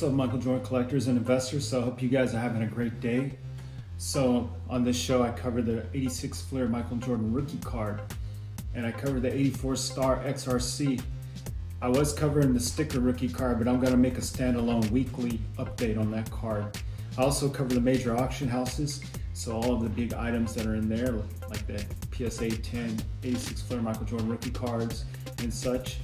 What's up, Michael Jordan collectors and investors? So I hope you guys are having a great day. So on this show, I covered the 86 Flair Michael Jordan rookie card, and I covered the 84 Star XRC. I was covering the sticker rookie card, but I'm going to make a standalone weekly update on that card. I also cover the major auction houses, so all of the big items that are in there, like the PSA 10, 86 Flair Michael Jordan rookie cards and such.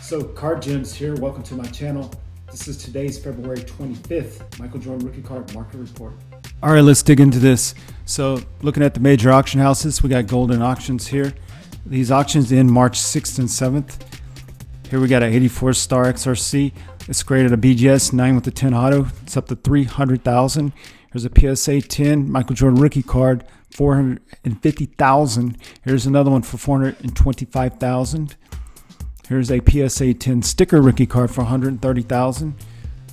So Card Gems here, welcome to my channel. This is today's February 25th Michael Jordan rookie card market report. All right, let's dig into this. So looking at the major auction houses, we got Golden Auctions here. These auctions end March 6th and 7th. Here we got an 84 Star XRC. It's graded a BGS 9 with the 10 auto. It's up to 300,000. Here's a PSA 10 Michael Jordan rookie card, 450,000. Here's another one for 425,000. Here's a PSA 10 sticker rookie card for 130,000.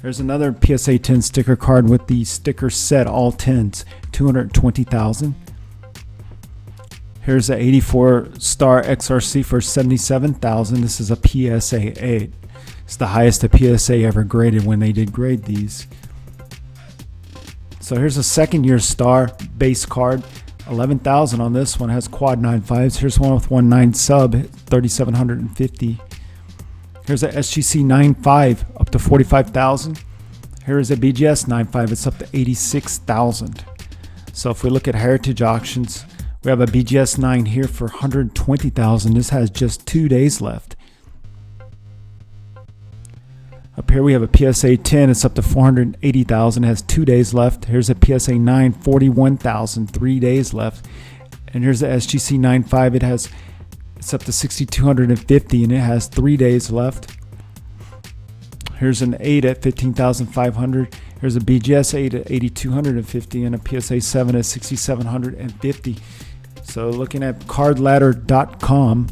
There's another PSA 10 sticker card with the sticker set, all 10s, 220,000. Here's a 84 Star XRC for 77,000. This is a PSA 8. It's the highest a PSA ever graded when they did grade these. So here's a second year Star base card. 11,000 on this one, has quad 9.5s. Here's one with 1.9 sub, 3,750. Here's a SGC 9.5 up to 45,000. Here is a BGS 9.5, it's up to 86,000. So if we look at Heritage Auctions, we have a BGS 9 here for 120,000. This has just 2 days left. Up here we have a PSA 10, it's up to 480,000, has 2 days left. Here's a PSA 9, 41,000, 3 days left. And here's the SGC 9.5, it's up to 6,250 and it has 3 days left. Here's an 8 at 15,500. Here's a BGS 8 at 8,250 and a PSA 7 at 6,750. So looking at cardladder.com,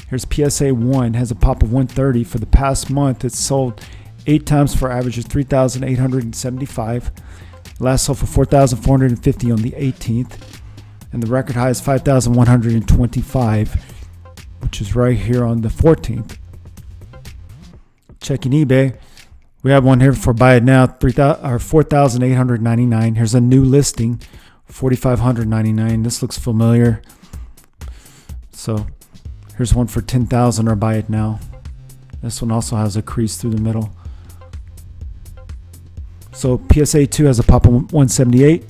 here's PSA 1, has a pop of 130. For the past month, it's sold 8 times for average of 3,875. Last sold for 4,450 on the 18th. And the record high is 5,125, which is right here on the 14th. Checking eBay, we have one here for buy it now, 4,899. Here's a new listing, 4,599. This looks familiar. So here's one for 10,000 or buy it now. This one also has a crease through the middle. So PSA 2 has a pop of 178.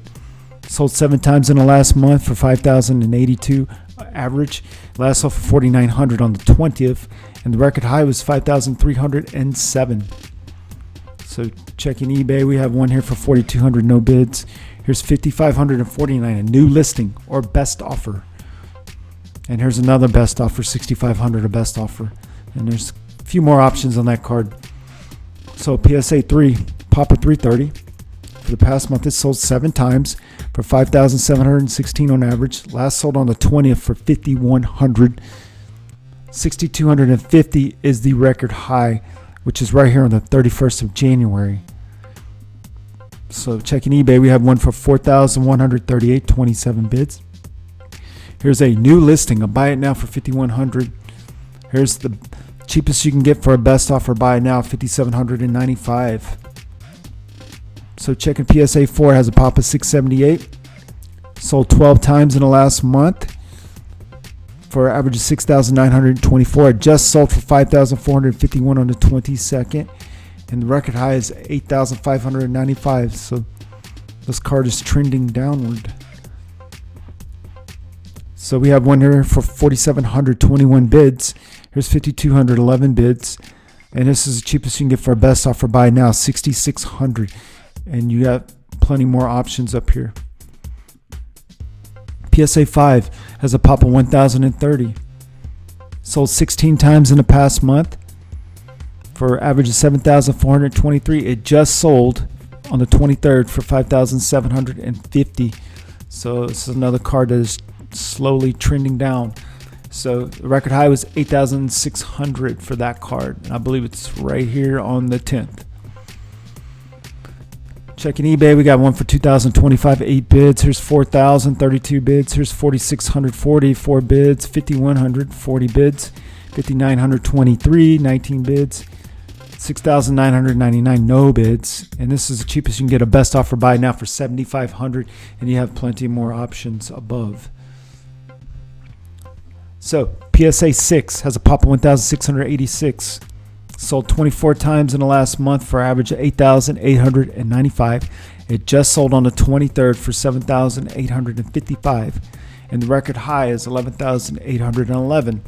Sold 7 times in the last month for 5,082 average. Last sold for 4,900 on the 20th. And the record high was 5,307. So checking eBay, we have one here for 4,200, no bids. Here's 5,549, a new listing or best offer. And here's another best offer, 6,500, a best offer. And there's a few more options on that card. So PSA 3, pop of 330. For the past month, it sold 7 times for 5,716 on average. Last sold on the 20th for 5,100. 6,250 is the record high, which is right here on the 31st of January. So checking eBay, we have one for 4,138, 27 bids. Here's a new listing, a buy it now for 5,100. Here's the cheapest you can get for a best offer buy it now, 5,795. So checking PSA 4, has a pop of 678. Sold 12 times in the last month for an average of 6,924. It just sold for 5,451 on the 22nd. And the record high is 8,595. So this card is trending downward. So we have one here for 4,721 bids. Here's 5,211 bids. And this is the cheapest you can get for a best offer buy now, 6,600. And you got plenty more options up here. PSA 5 has a pop of 1,030. Sold 16 times in the past month for an average of 7,423. It just sold on the 23rd for 5,750. So this is another card that is slowly trending down. So the record high was 8,600 for that card. And I believe it's right here on the 10th. Checking eBay, we got one for 2,025, 8 bids. Here's 4,032 bids. Here's 4,640, 4 bids. 5,100, 40 bids. 5,923, 19 bids. $6,999, no bids. And this is the cheapest you can get a best offer buy now for $7,500, and you have plenty more options above. So PSA 6 has a pop of 1,686. Sold 24 times in the last month for an average of $8,895. It just sold on the 23rd for $7,855. And the record high is $11,811,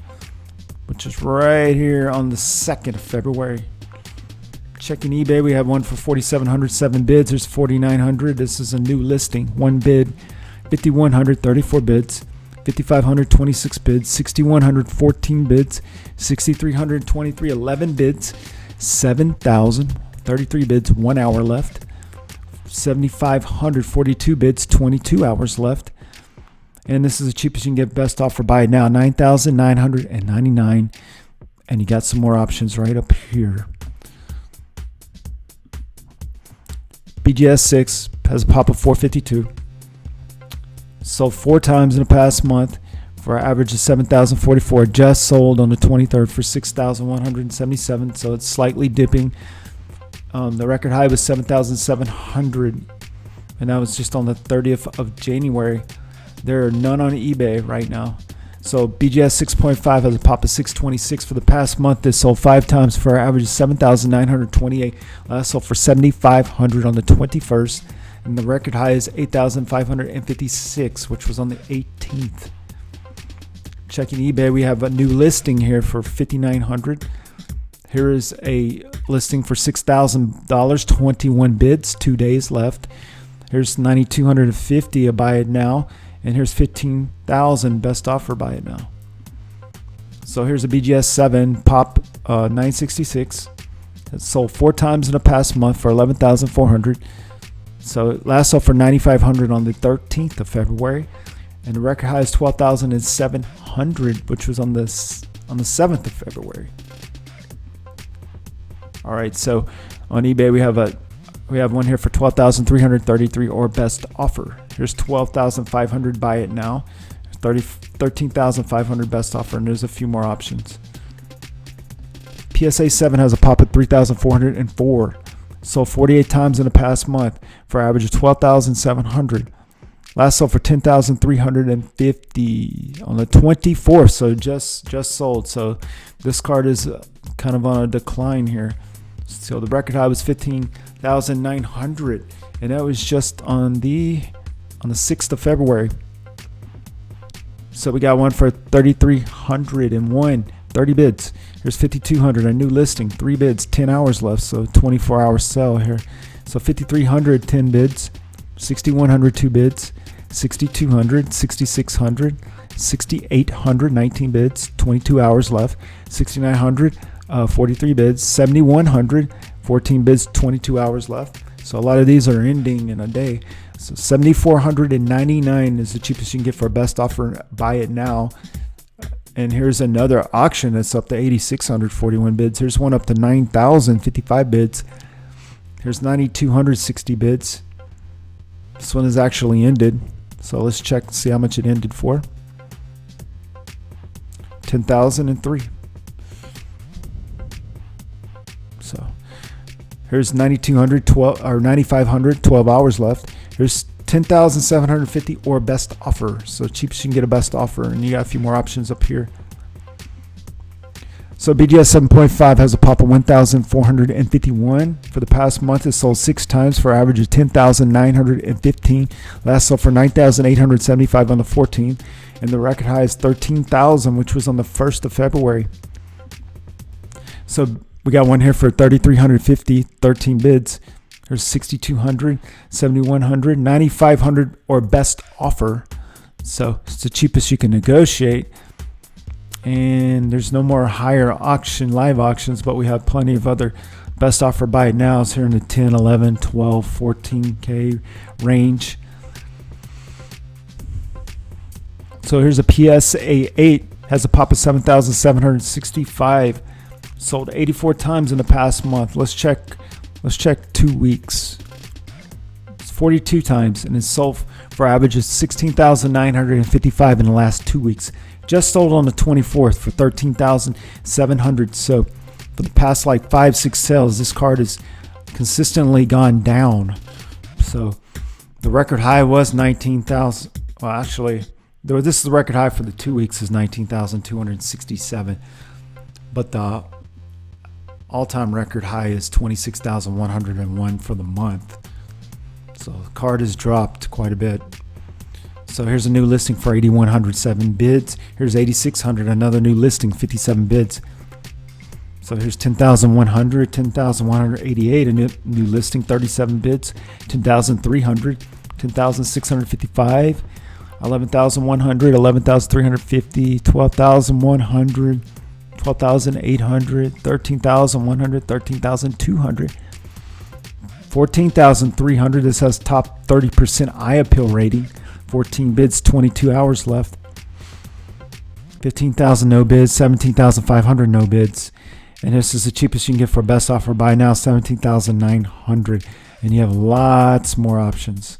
which is right here on the 2nd of February. Checking eBay, we have one for $4,700, 7 bids. There's $4,900. This is a new listing. 1 bid, $5,100, 34 bids. $5,500, 26 bids. $6,100, 14 bids. $6,300, 23, 11 bids. $7,000, 33 bids, 1 hour left. $7,500, 42 bids, 22 hours left. And this is the cheapest you can get best offer buy it now, $9,999. And you got some more options right up here. BGS 6 has a pop of 452. Sold 4 times in the past month for an average of $7,044. Just sold on the 23rd for $6,177. So it's slightly dipping. The record high was $7,700, and that was just on the 30th of January. There are none on eBay right now. So BGS 6.5 has a pop of 626 for the past month. This sold 5 times for an average of $7,928. Last sold for $7,500 on the 21st. And the record high is $8,556, which was on the 18th. Checking eBay, we have a new listing here for $5,900. Here is a listing for $6,000, 21 bids, 2 days left. Here's $9,250 a buy it now. And here's $15,000 best offer buy it now. So here's a BGS 7 pop 966. It sold 4 times in the past month for $11,400. So it last sold for $9,500 on the 13th of February, and the record high is $12,700, which was on the 7th of February. All right, so on eBay we have one here for $12,333 or best offer. Here's $12,500 buy it now. $13,500 best offer, and there's a few more options. PSA 7 has a pop at $3,404. Sold 48 times in the past month for an average of $12,700. Last sold for $10,350 on the 24th, so just sold. So this card is kind of on a decline here. So the record high was $15,900, and that was just on the 6th of February. So we got one for $3,301, 30 bids. Here's $5,200, a new listing, 3 bids, 10 hours left, so 24-hour sell here. So $5,300, 10 bids. $6,100, 2 bids. $6,200, $6,600, $6,800, 19 bids, 22 hours left. $6,900, 43 bids. $7,100, 14 bids, 22 hours left. So a lot of these are ending in a day. So $7,499 is the cheapest you can get for a best offer. Buy it now. And here's another auction that's up to 8,600, 41 bids. Here's one up to 9,000, 55 bids. Here's 9,200, 60 bids. This one is actually ended. So let's check and see how much it ended for. 10,003. So here's 9,200, 12 or 9,500, 12 hours left. Here's 10,750 or best offer. So cheapest you can get a best offer, and you got a few more options up here. So BGS 7.5 has a pop of 1,451 for the past month. It sold 6 times for an average of 10,915. Last sold for 9,875 on the 14th, and the record high is 13,000, which was on the 1st of February. So we got one here for 3,350, 13 bids. There's 6,200, 7,100, 9,500 or best offer. So it's the cheapest you can negotiate. And there's no more higher auction, live auctions, but we have plenty of other best offer buy it nows here in the 10, 11, 12, 14K range. So here's a PSA 8, has a pop of 7,765. Sold 84 times in the past month. Let's check 2 weeks. It's 42 times, and it's sold for averages 16,955 in the last 2 weeks. Just sold on the 24th for 13,700. So for the past like 5-6 sales, this card has consistently gone down. So the record high was 19,000. Well, actually, this is the record high for the 2 weeks is 19,267. But the all-time record high is 26,101 for the month. So the card has dropped quite a bit. So here's a new listing for 8,100, 7 bids. Here's 8,600, another new listing, 57 bids. So here's 10,100, 10,188, a new listing, 37 bids. 10,300, 10,655, 11,100, 11,350, 12,100, 12,800, 13,100, 13,200, 14,300. This has top 30% eye appeal rating. 14 bids, 22 hours left. 15,000 no bids, 17,500 no bids. And this is the cheapest you can get for best offer buy now, 17,900. And you have lots more options.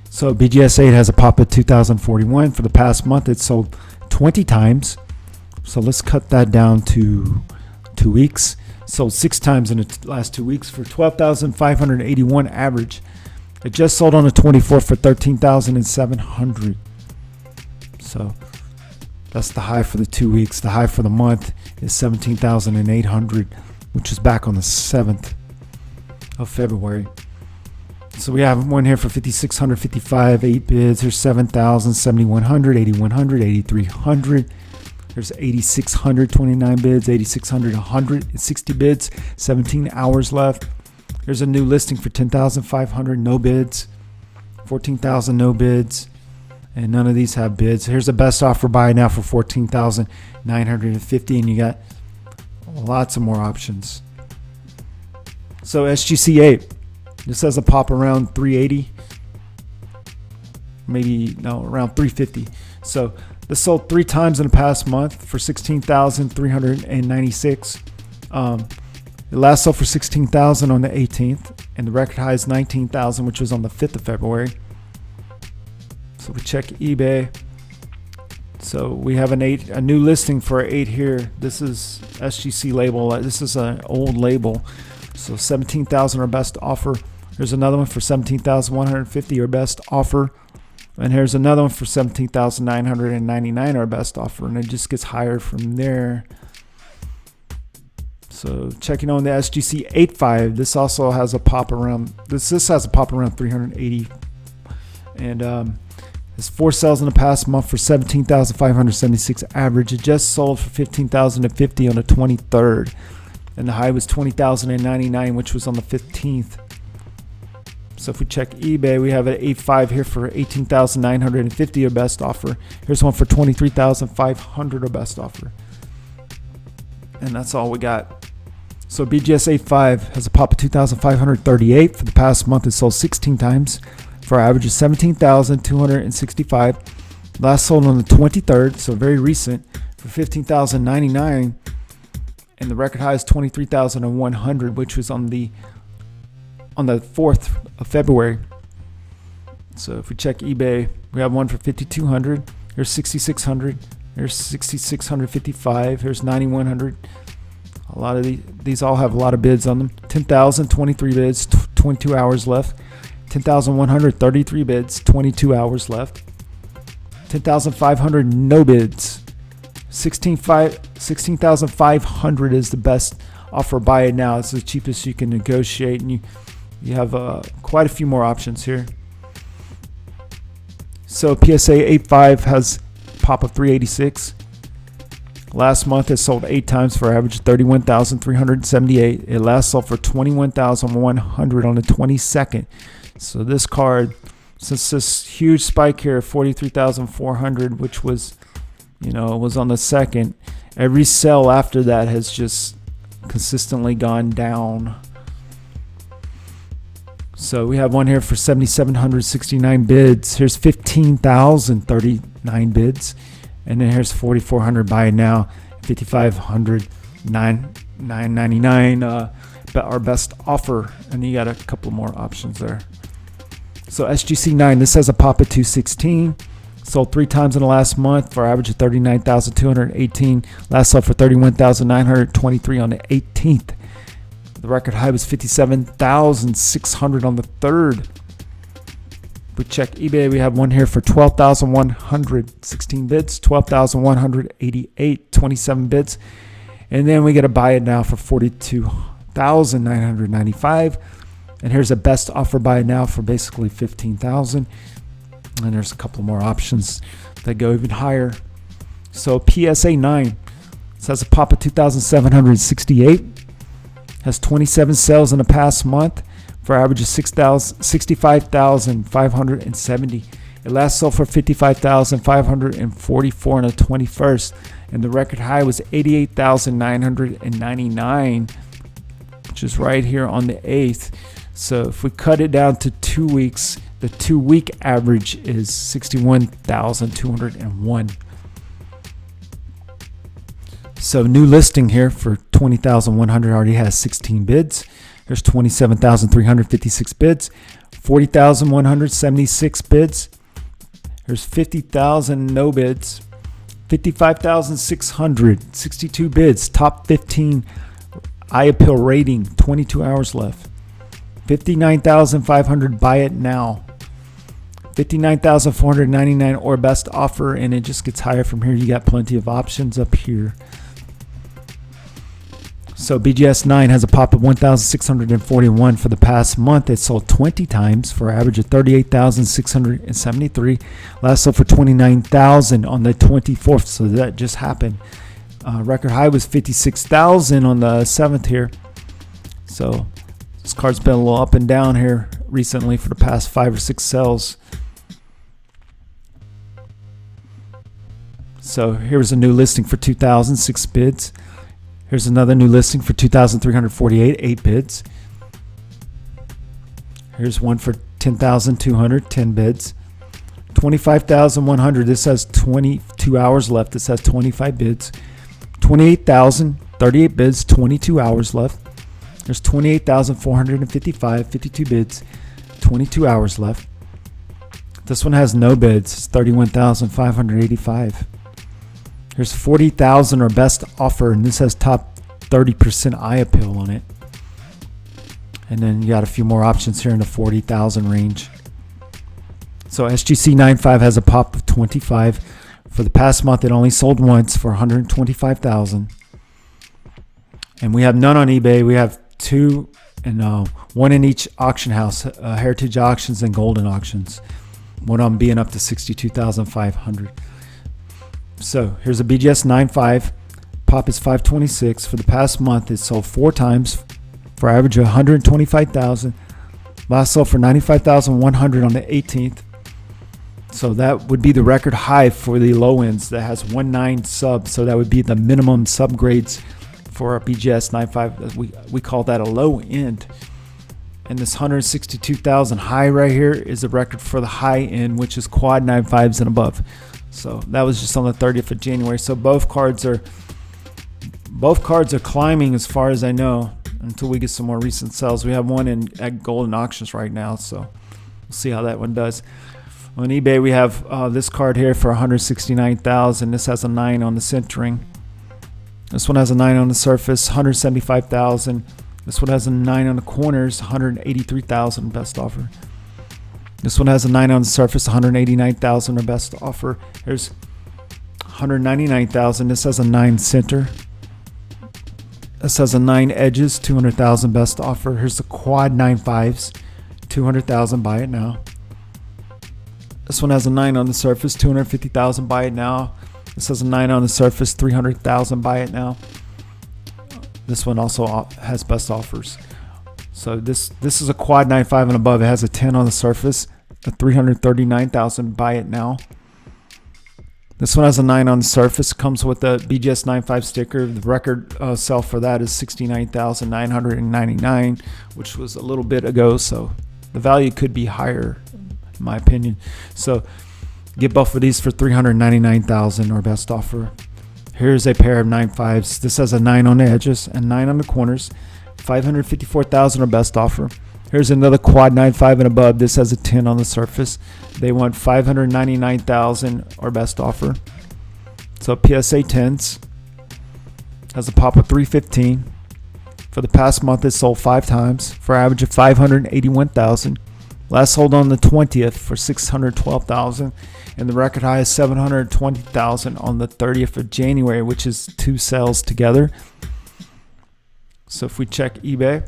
So BGS 8 has a pop at 2,041. For the past month, it sold 20 times. So let's cut that down to 2 weeks. Sold 6 times in the last 2 weeks for 12,581 average. It just sold on the 24th for 13,700. So that's the high for the 2 weeks. The high for the month is 17,800, which is back on the 7th of February. So we have one here for 5,655, 8 bids. Here's 7,000, 7,100, 8,100, 8,300. There's 8,600, 29 bids, 8,600, 160 bids, 17 hours left. There's a new listing for 10,500, no bids, 14,000 no bids, and none of these have bids. Here's the best offer buy now for 14,950, and you got lots of more options. So SGC 8, this has a pop around 380, around 350. So this sold 3 times in the past month for 16,396. It last sold for 16,000 on the 18th, and the record high is 19,000, which was on the 5th of February. So we check eBay. So we have a new listing for 8 here. This is SGC label. This is an old label. So 17,000 our best offer. There's another one for 17,150 our best offer. And here's another one for 17,999 our best offer. And it just gets higher from there. So checking on the SGC 8.5, this also has a pop around. This has a pop around 380, and there's 4 sales in the past month for 17,576 average. It just sold for 15,050 on the 23rd, and the high was 20,099, which was on the 15th. So if we check eBay, we have an 8.5 here for 18,950 our best offer. Here's one for 23,500 our best offer. And that's all we got. So BGS 8.5 has a pop of 2,538. For the past month, it sold 16 times for an average of 17,265. Last sold on the 23rd, so very recent, for 15,099. And the record high is 23,100, which was on the 4th of February. So if we check eBay, we have one for 5,200. Here's 6,600. There's 6,655. Here's 9,100. A lot of these all have a lot of bids on them. 10,000, 23 bids, 22 hours left. 10,100, 33 bids, 22 hours left. 10,500, no bids. 16,500 is the best offer buy it now. It's the cheapest you can negotiate, and you have quite a few more options here. So PSA 8.5 has pop of 386. Last month it sold 8 times for an average of 31,378. It last sold for 21,100 on the 22nd. So this card, since this huge spike here, 43,400, which was, was on the 2nd, every sell after that has just consistently gone down. So we have one here for 7,769 bids. Here's 15,039 bids. And then here's 4,400 buy now, 5,500, 999, our best offer. And you got a couple more options there. So SGC 9, this has a pop at 216. Sold 3 times in the last month for an average of 39,218. Last sold for 31,923 on the 18th. The record high was 57,600 on the 3rd. We check eBay. We have one here for 12,100, 16 bids, 12,188, 27 bids. And then we get a buy it now for 42,995. And here's a best offer buy it now for basically 15,000. And there's a couple more options that go even higher. So PSA 9, this has a pop of 2,768. Has 27 sales in the past month for an average of 65,570. It last sold for 55,544 on the 21st, and the record high was 88,999, which is right here on the 8th. So if we cut it down to 2 weeks, the 2-week average is 61,201. So new listing here for 20,100 already has 16 bids. There's 27,356 bids, 40,176 bids. There's 50,000 no bids, 55,662 bids. Top 15 eye appeal rating, 22 hours left. 59,500 buy it now. 59,499 or best offer, and it just gets higher from here. You got plenty of options up here. So BGS 9 has a pop of 1,641 for the past month. It sold 20 times for an average of 38,673. Last sold for 29,000 on the 24th, so that just happened. Record high was 56,000 on the 7th here. So this card's been a little up and down here recently for the past 5 or 6 sales. So here's a new listing for 2,006 bids. Here's another new listing for 2,348, 8 bids. Here's one for 10,200, 10 bids. 25,100, this has 22 hours left. This has 25 bids. 28,000, 38 bids, 22 hours left. There's 28,455, 52 bids, 22 hours left. This one has no bids, it's 31,585. There's 40,000 or best offer, and this has top 30% eye appeal on it. And then you got a few more options here in the 40,000 range. So SGC 95 has a pop of 25. For the past month, it only sold once for 125,000. And we have none on eBay. We have 2 and 1 in each auction house, Heritage Auctions and Golden Auctions. One of them being up to 62,500. So here's a BGS 95. Pop is 526. For the past month, it sold 4 times for an average of 125,000. Last sold for 95,100 on the 18th. So that would be the record high for the low ends. That has 19 subs. So that would be the minimum sub grades for a BGS 95. We call that a low end. And this 162,000 high right here is the record for the high end, which is quad 95s and above. So that was just on the 30th of January. So both cards are climbing as far as I know until we get some more recent sales. We have one at Golden Auctions right now, so we'll see how that one does. On eBay, we have this card here for 169,000. This has a 9 on the centering. This one has a 9 on the surface, 175,000. This one has a 9 on the corners, 183,000 best offer. This one has a 9 on the surface, 189,000 or best offer. Here's 199,000. This has a 9 center. This has a 9 edges, 200,000 best offer. Here's the quad 9.5s, 200,000, buy it now. This one has a 9 on the surface, 250,000, buy it now. This has a 9 on the surface, 300,000, buy it now. This one also has best offers. So this is a quad 9.5 and above. It has a 10 on the surface, a 339,000, buy it now. This one has a 9 on the surface, comes with a BGS 95 sticker. The record sell for that is 69,999, which was a little bit ago, so the value could be higher in my opinion. So get both of these for 399,000 or best offer. Here's a pair of 9.5s. This has a 9 on the edges and 9 on the corners. 554,000 or best offer. Here's another quad 9.5 and above. This has a 10 on the surface. They want $599,000 or best offer. So PSA 10s has a pop of 315. For the past month, it sold 5 times for an average of 581,000. Last sold on the 20th for 612,000, and the record high is 720,000 on the 30th of January, which is 2 sales together. So if we check eBay,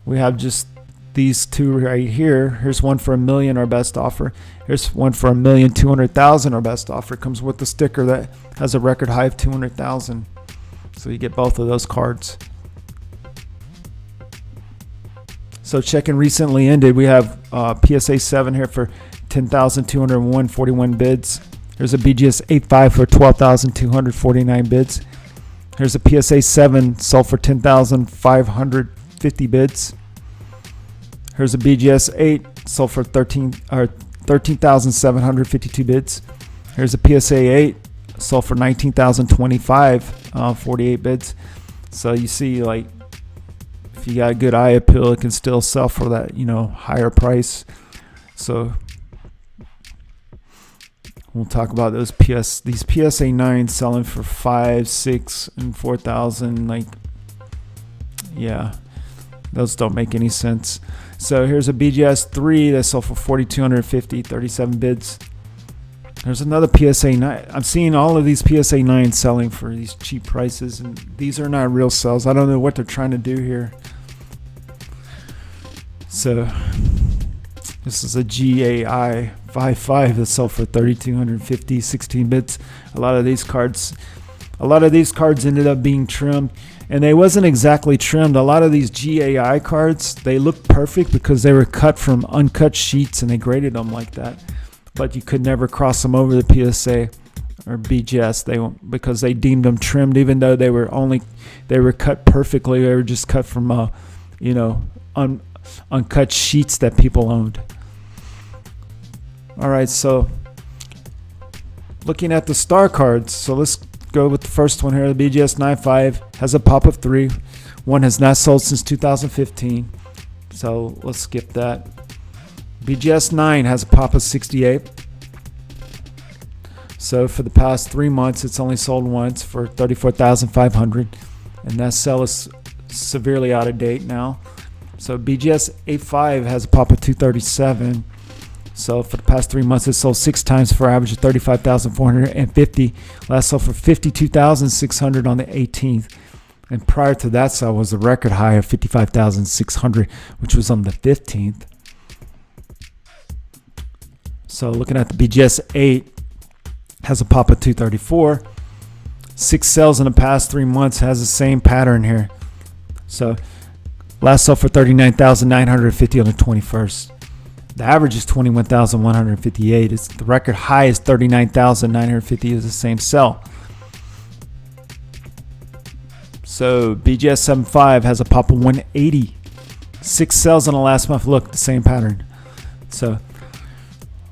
we have just these 2 right here. Here's one for $1 million, our best offer. Here's one for $1,200,000, our best offer. It comes with the sticker that has a record high of 200,000. So you get both of those cards. So checking recently ended, we have PSA 7 here for 10,201, 41 bids. There's a BGS 8.5 for 12,249 bids. Here's a PSA 7 sold for 10,550 bids. Here's a BGS 8 sold for 13,752 bids. Here's a PSA 8 sold for 19,025, 48 bids. So you see, like, if you got a good eye appeal, it can still sell for that, higher price. So we'll talk about these PSA 9 selling for 5, 6, and 4,000. Like, yeah, those don't make any sense. So here's a BGS 3 that sold for 4,250, 37 bids. There's another PSA 9. I'm seeing all of these PSA 9 selling for these cheap prices, and these are not real sales. I don't know what they're trying to do here. So this is a GAI 5.5 that sold for 3,250, 16 bits. A lot of these cards ended up being trimmed, and they wasn't exactly trimmed. A lot of these GAI cards, they look perfect because they were cut from uncut sheets and they graded them like that. But you could never cross them over the PSA or BGS because they deemed them trimmed, even though they were cut perfectly. They were just cut from uncut sheets that people owned. All right, so looking at the star cards, so let's go with the first one here. The BGS 9.5 has a pop of 3. One has not sold since 2015, so let's skip that. BGS 9 has a pop of 68. So for the past 3 months, it's only sold once for 34,500, and that sell is severely out of date now. So BGS 8.5 has a pop of 237. So for the past 3 months, it sold 6 times for an average of 35,450. Last sold for 52,600 on the 18th. And prior to that sale was a record high of 55,600, which was on the 15th. So looking at the BGS 8, has a pop of 234. 6 sales in the past 3 months, has the same pattern here. So last sold for 39,950 on the 21st. The average is 21,158. The record high is 39,950 is the same sell. So BGS 7.5 has a pop of 180. 6 sales in the last month. Look, the same pattern. So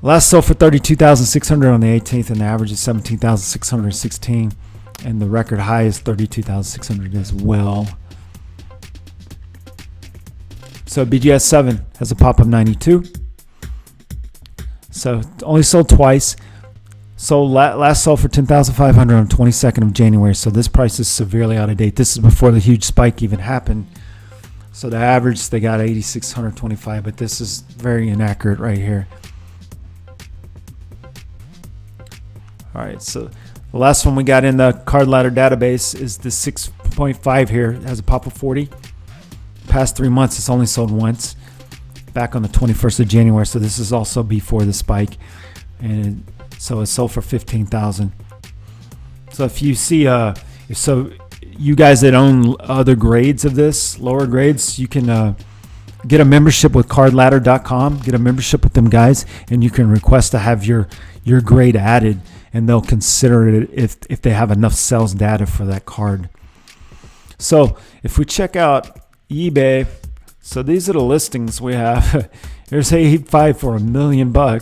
last sold for 32,600 on the 18th, and the average is 17,616, and the record high is 32,600 as well. So BGS 7 has a pop of 92. So only sold twice. So last sold for 10,500 on the 22nd of January. So this price is severely out of date. This is before the huge spike even happened. So the average, they got 8,625, but this is very inaccurate right here. All right, so the last one we got in the card ladder database is the 6.5 here. It has a pop of 40. Past 3 months, it's only sold once, back on the 21st of January. So this is also before the spike, and so it sold for 15,000. So if you see, so you guys that own other grades of this, lower grades, you can get a membership with cardladder.com. Get a membership with them guys, and you can request to have your grade added, and they'll consider it if they have enough sales data for that card. So if we check out eBay, so these are the listings we have. Here's a 8.5 for $1 million. Our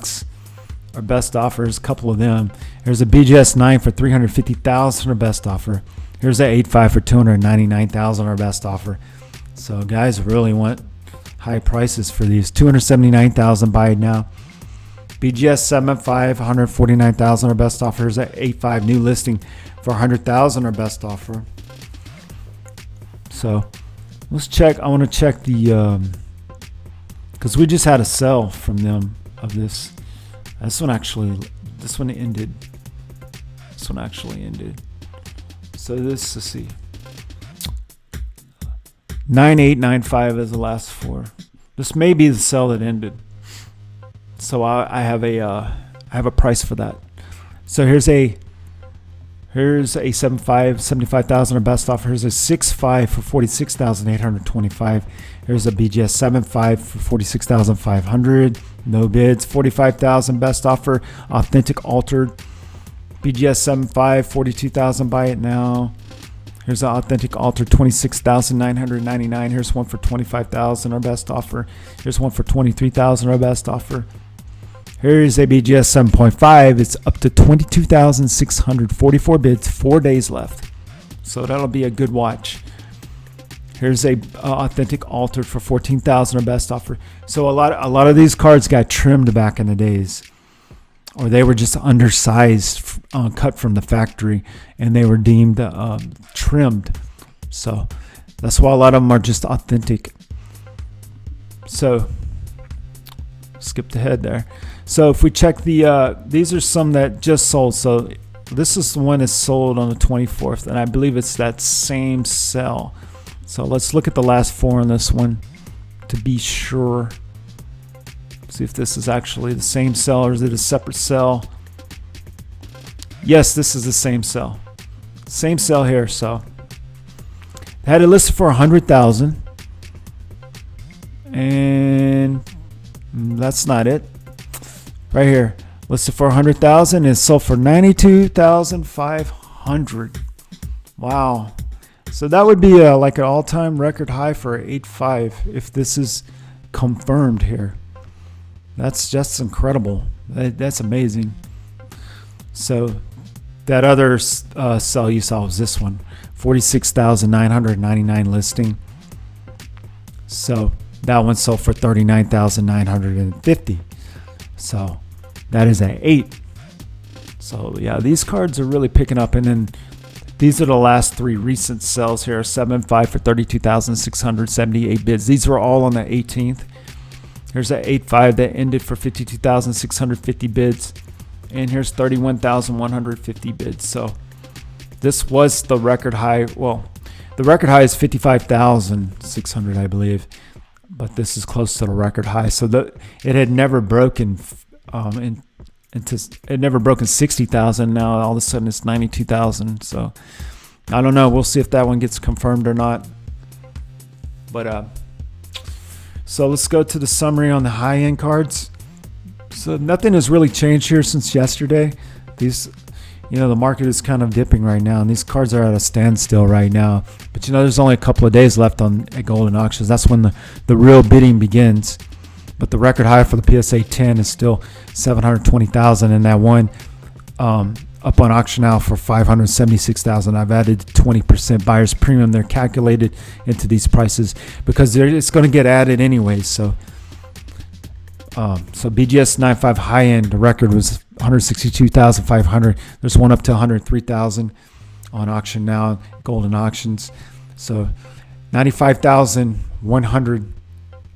best offers, a couple of them. Here's a BGS 9 for 350,000, our best offer. Here's a 8.5 for 299,000, our best offer. So guys really want high prices for these. 279,000 buy it now. BGS 7.5, 149,000 our best offer. Here's at 8.5 new listing for 100,000 our best offer. So let's check. I want to check the because we just had a sell from them of this. This one ended. This one actually ended. So this, let's see. 9895 is the last four. This may be the sell that ended. So I have a price for that. So here's a 7.5, 75,000 our best offer. Here's a 6.5 for 46,825. Here's a BGS 7.5 for 46,500. No bids. 45,000 best offer. Authentic altered. BGS 7.5, 42,000. Buy it now. Here's an authentic altered 26,999. Here's one for 25,000 our best offer. Here's one for 23,000 our best offer. Here's a BGS 7.5. It's up to 22,644 bids. 4 days left. So that'll be a good watch. Here's a authentic altered for 14,000 our best offer. So a lot of these cards got trimmed back in the days, or they were just undersized, cut from the factory, and they were deemed trimmed. So that's why a lot of them are just authentic. So skipped ahead there. So if we check these are some that just sold. So this is the one that sold on the 24th, and I believe it's that same sell. So let's look at the last four on this one to be sure. See if this is actually the same sell, or is it a separate sell? Yes, this is the same sell. Same sell here. So I had it listed for 100,000, and that's not it. Right here, listed for 100,000 and sold for 92,500. Wow. So that would be like an all-time record high for 8.5 if this is confirmed here. That's just incredible. That's amazing. So that other sell you saw was this one, 46,999 listing. So that one sold for 39,950. So that is at 8. So yeah, these cards are really picking up. And then these are the last three recent sells here. 7.5 for 32,678 bids. These were all on the 18th. Here's that 8.5 that ended for 52,650 bids. And here's 31,150 bids. So this was the record high. Well, the record high is 55,600, I believe. But this is close to the record high. So it had never broken it never broken 60,000. Now all of a sudden it's 92,000. So I don't know. We'll see if that one gets confirmed or not. But so let's go to the summary on the high end cards. So nothing has really changed here since yesterday. These, the market is kind of dipping right now, and these cards are at a standstill right now. But there's only a couple of days left at Golden Auctions. That's when the real bidding begins. But the record high for the PSA 10 is still 720,000, and that one up on auction now for 576,000. I've added 20% buyer's premium. They're calculated into these prices because it's going to get added anyways. So BGS 9.5 high end, the record was 162,500. There's one up to 103,000 on auction now, Golden Auctions. So 95,100.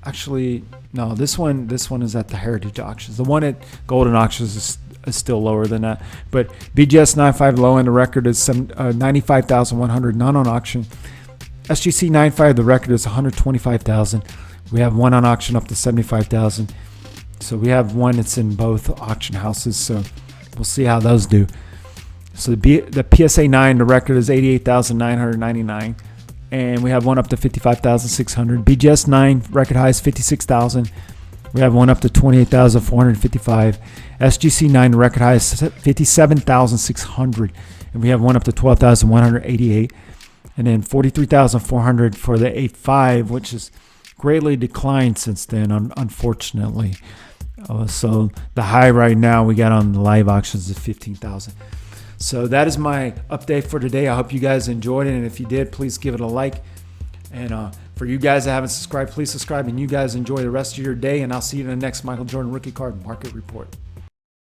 Actually, no, this one is at the Heritage Auctions. The one at Golden Auctions is still lower than that. But BGS 9.5 low end, the record is 95,100, not on auction. SGC 9.5, the record is 125,000. We have one on auction up to 75,000. So we have one that's in both auction houses. So we'll see how those do. So the PSA 9, the record is 88,999. And we have one up to 55,600. BGS 9, record high is 56,000. We have one up to 28,455. SGC 9, the record high is 57,600. And we have one up to 12,188. And then 43,400 for the 8.5, which is greatly declined since then, unfortunately. So the high right now we got on the live auctions is 15,000. So that is my update for today. I hope you guys enjoyed it, and if you did, please give it a like and For you guys that haven't subscribed, please subscribe, and you guys enjoy the rest of your day, and I'll see you in the next Michael Jordan Rookie Card Market Report.